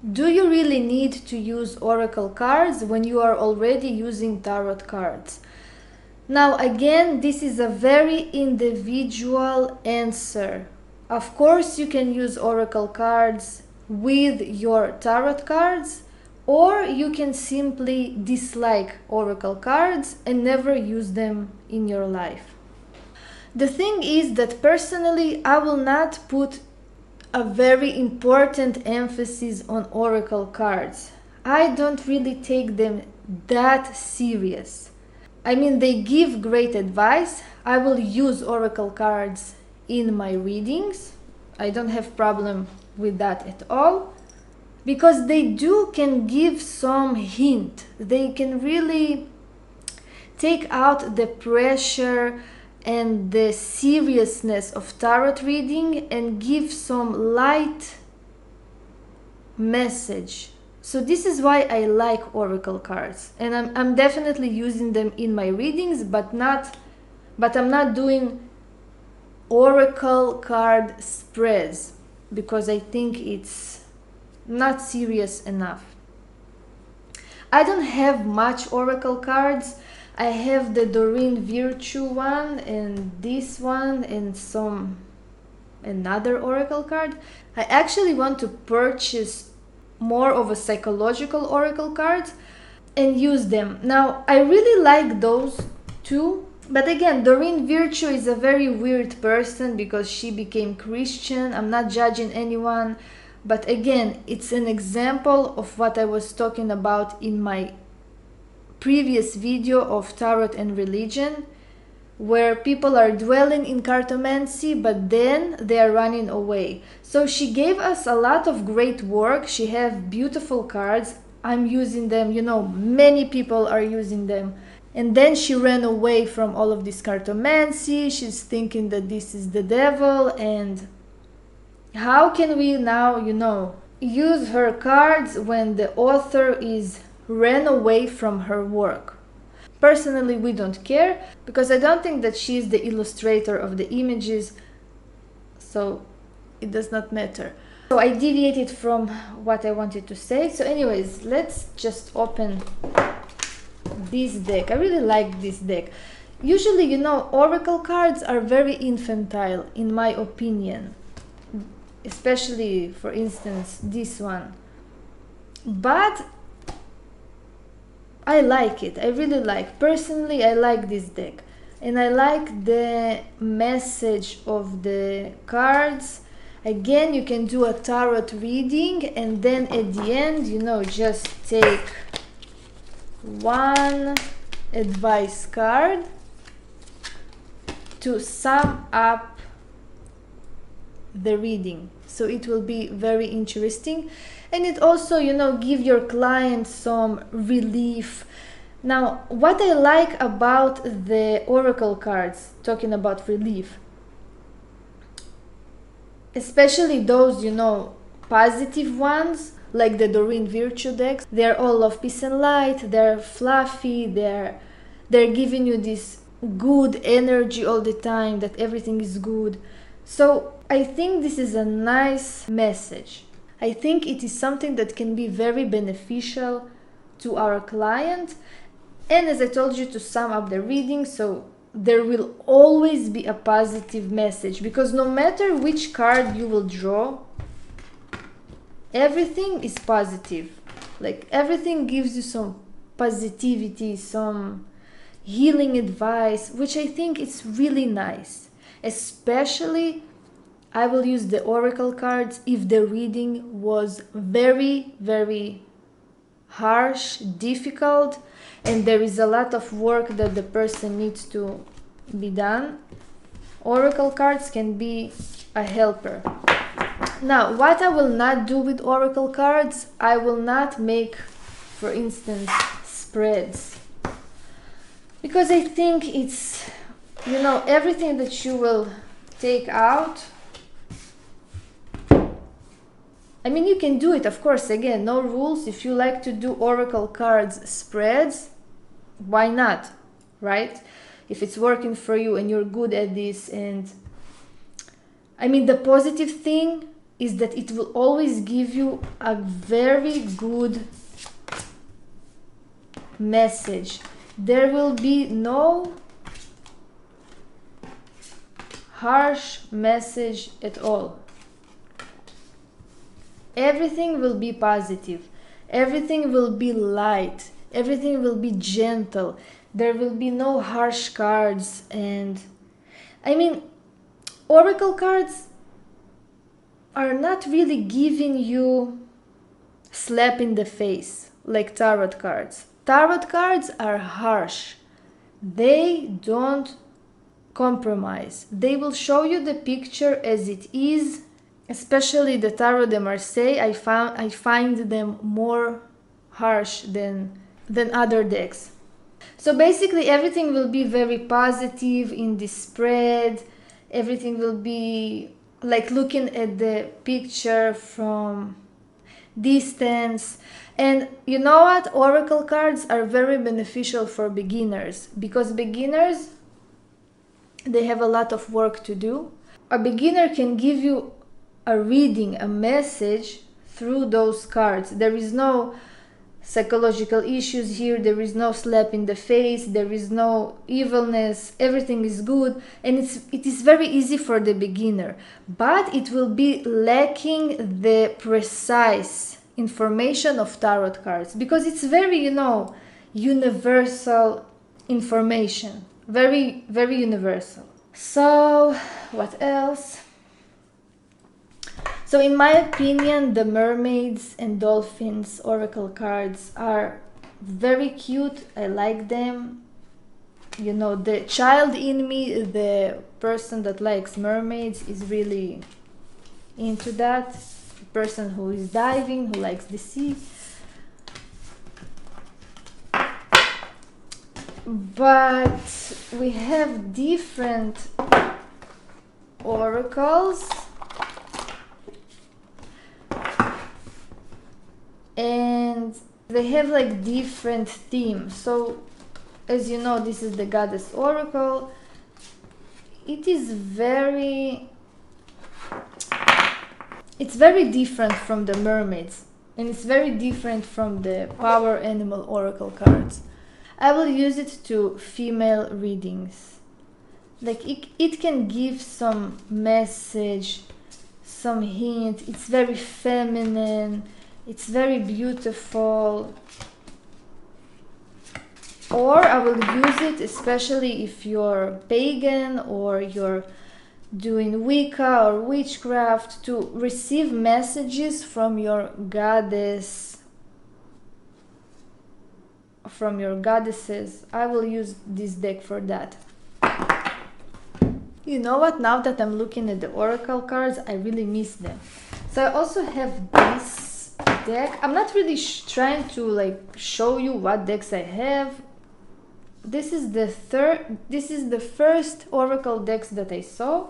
Do you really need to use oracle cards when you are already using tarot cards? Now again, this is a very individual answer. Of course, you can use oracle cards with your tarot cards, or you can simply dislike oracle cards and never use them in your life. The thing is that personally, I will not put a very important emphasis on oracle cards. I don't really take them that serious. I mean, they give great advice. I will use oracle cards in my readings. I don't have problem with that at all, because they can give some hint. They can really take out the pressure and the seriousness of tarot reading and give some light message. So this is why I like oracle cards, and I'm definitely using them in my readings, but I'm not doing oracle card spreads because I think it's not serious enough. I don't have much oracle cards. I have the Doreen Virtue one and this one and another oracle card. I actually want to purchase more of a psychological oracle cards and use them. Now, I really like those too, but again, Doreen Virtue is a very weird person because she became Christian. I'm not judging anyone, but again, it's an example of what I was talking about in my previous video of tarot and religion, where people are dwelling in cartomancy but then they are running away. So she gave us a lot of great work. She have beautiful cards. I'm using them, many people are using them, and then she ran away from all of this cartomancy. She's thinking that this is the devil, and how can we now use her cards when the author ran away from her work? Personally, we don't care, because I don't think that she is the illustrator of the images, so it does not matter. So I deviated from what I wanted to say. So anyways, let's just open this deck. I really like this deck. Usually, oracle cards are very infantile, in my opinion, especially, for instance, this one. But I like it. I really personally, I like this deck, and I like the message of the cards. Again, you can do a tarot reading, and then at the end, just take one advice card to sum up the reading. So it will be very interesting, and it also give your client some relief. Now, what I like about the oracle cards, talking about relief, especially those positive ones like the Doreen Virtue decks, they're all of peace and light, they're fluffy, they're giving you this good energy all the time, that everything is good. So I think this is a nice message. I think it is something that can be very beneficial to our client. And as I told you, to sum up the reading, so there will always be a positive message, because no matter which card you will draw, everything is positive. Like, everything gives you some positivity, some healing advice, which I think is really nice. Especially, I will use the oracle cards if the reading was very, very harsh, difficult, and there is a lot of work that the person needs to be done. Oracle cards can be a helper. Now, what I will not do with oracle cards, I will not make, for instance, spreads, because I think it's, everything that you will take out. I mean, you can do it, of course, again, no rules. If you like to do oracle cards spreads, why not, right? If it's working for you and you're good at this. And I mean, the positive thing is that it will always give you a very good message. There will be no harsh message at all. Everything will be positive. Everything will be light. Everything will be gentle. There will be no harsh cards. And I mean, oracle cards are not really giving you slap in the face like tarot cards. Tarot cards are harsh. They don't compromise. They will show you the picture as it is. Especially the Tarot de Marseille, I find them more harsh than other decks. So basically everything will be very positive in this spread. Everything will be like looking at the picture from distance. And you know what? Oracle cards are very beneficial for beginners, because beginners, they have a lot of work to do. A beginner can give you a reading, a message through those cards. There is no psychological issues here, there is no slap in the face, there is no evilness, everything is good, and it is very easy for the beginner. But it will be lacking the precise information of tarot cards, because it's very, universal information, very, very universal. So what else? So in my opinion, the mermaids and dolphins oracle cards are very cute. I like them. The child in me, the person that likes mermaids, is really into that. The person who is diving, who likes the sea. But we have different oracles. And they have like different themes. So as you know, this is the Goddess Oracle. It is it's very different from the mermaids, and it's very different from the Power Animal Oracle cards. I will use it to female readings. Like it can give some message, some hint. It's very feminine. It's very beautiful. Or I will use it especially if you're pagan or you're doing Wicca or witchcraft, to receive messages from your goddess, from your goddesses. I will use this deck for that. You know what? Now that I'm looking at the oracle cards, I really miss them. So I also have this deck. I'm not really trying to show you what decks I have. This is the first oracle decks that I saw,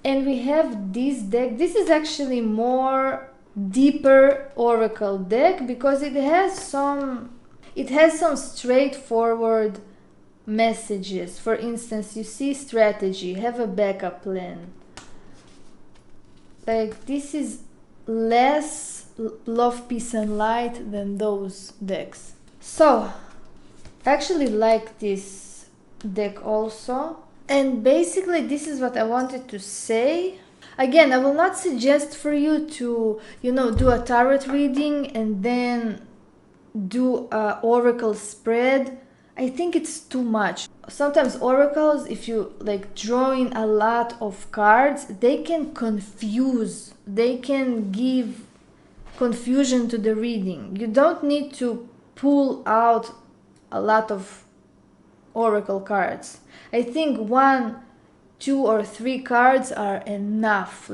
and we have this deck. This is actually more deeper oracle deck, because it has some straightforward messages. For instance, you see strategy, have a backup plan. Like, this is less love, peace and light than those decks. So I actually like this deck also. And basically this is what I wanted to say. Again, I will not suggest for you to, do a tarot reading and then do a oracle spread. I think it's too much. Sometimes oracles, if you draw in a lot of cards, they can confuse. They can give confusion to the reading. You don't need to pull out a lot of oracle cards. I think 1, 2 or 3 cards are enough.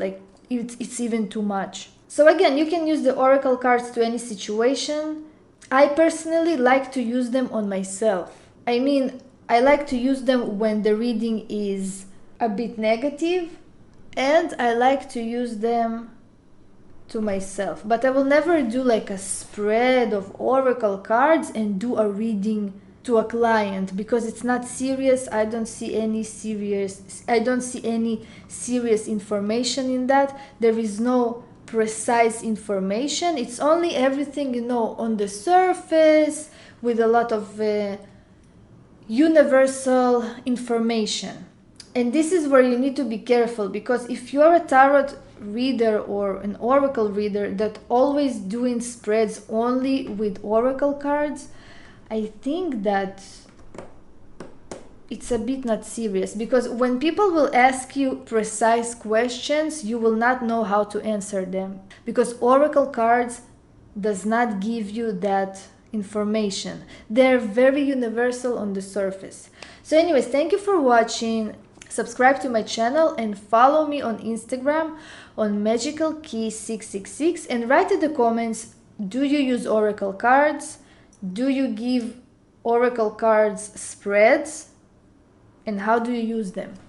It's even too much. So again, you can use the oracle cards to any situation. I personally like to use them on myself. I mean, I like to use them when the reading is a bit negative, and I like to use them to myself. But I will never do a spread of oracle cards and do a reading to a client, because it's not serious. I don't see any serious information in that. There is no precise information. It's only everything, you know, on the surface, with a lot of universal information. And this is where you need to be careful, because if you are a tarot reader or an oracle reader that always doing spreads only with oracle cards, I think that it's a bit not serious, because when people will ask you precise questions, you will not know how to answer them, because oracle cards does not give you that information. They're very universal on the surface. So anyways, thank you for watching. Subscribe to my channel and follow me on Instagram on magicalkey666, and write in the comments, do you use oracle cards? Do you give oracle cards spreads? And how do you use them?